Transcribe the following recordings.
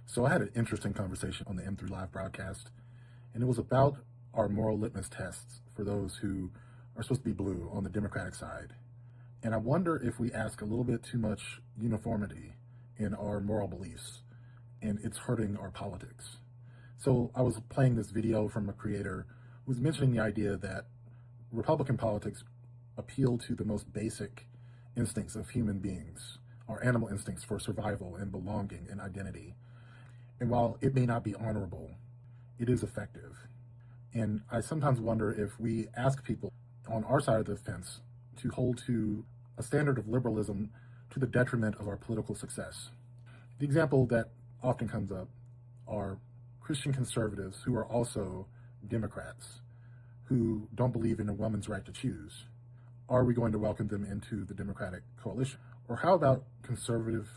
So I had an interesting conversation on the M3 Live broadcast, and it was about our moral litmus tests for those who are supposed to be blue on the Democratic side. And I wonder if we ask a little bit too much uniformity in our moral beliefs, and it's hurting our politics. So I was playing this video from a creator who was mentioning the idea that Republican politics appeal to the most basic instincts of human beings, our animal instincts for survival and belonging and identity. And while it may not be honorable, it is effective. And I sometimes wonder if we ask people on our side of the fence to hold to a standard of liberalism to the detriment of our political success. The example that often comes up are Christian conservatives who are also Democrats, who don't believe in a woman's right to choose. Are we going to welcome them into the Democratic coalition? Or how about conservative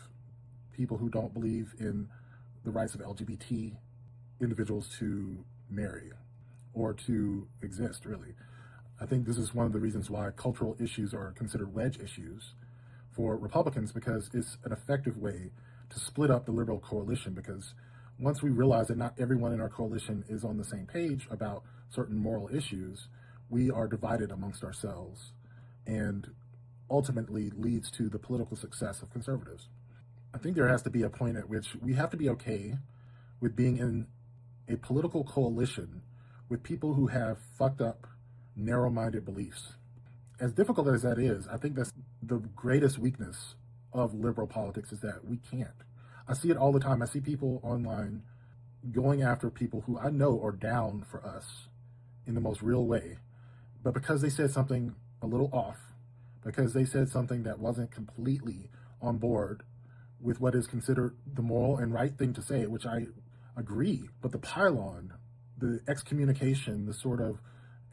people who don't believe in the rights of LGBT individuals to marry or to exist, really? I think this is one of the reasons why cultural issues are considered wedge issues for Republicans, because it's an effective way to split up the liberal coalition. Because once we realize that not everyone in our coalition is on the same page about certain moral issues, we are divided amongst ourselves and ultimately leads to the political success of conservatives. I think there has to be a point at which we have to be okay with being in a political coalition with people who have fucked up, narrow-minded beliefs. As difficult as that is, I think that's the greatest weakness of liberal politics, is that we can't. I see it all the time. I see people online going after people who I know are down for us in the most real way. But because they said something a little off, because they said something that wasn't completely on board with what is considered the moral and right thing to say, which I agree, but the pile-on, the excommunication, the sort of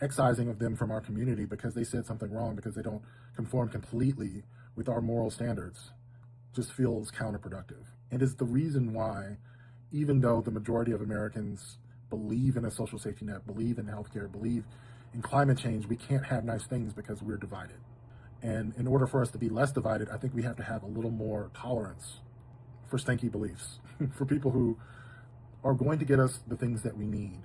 excising of them from our community because they said something wrong, because they don't conform completely with our moral standards, just feels counterproductive. And is the reason why, even though the majority of Americans believe in a social safety net, believe in healthcare, believe in climate change, we can't have nice things because we're divided. And in order for us to be less divided, I think we have to have a little more tolerance for stanky beliefs, for people who are going to get us the things that we need.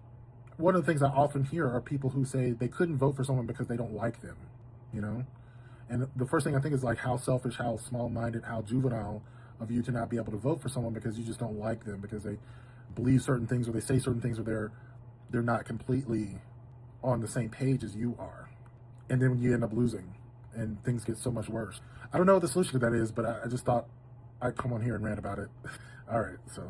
One of the things I often hear are people who say they couldn't vote for someone because they don't like them, you know? And the first thing I think is, like, how selfish, how small-minded, how juvenile of you to not be able to vote for someone because you just don't like them, because they believe certain things or they say certain things, or they're not completely on the same page as you are. And then you end up losing and things get so much worse. I don't know what the solution to that is, but I just thought I'd come on here and rant about it. All right, so.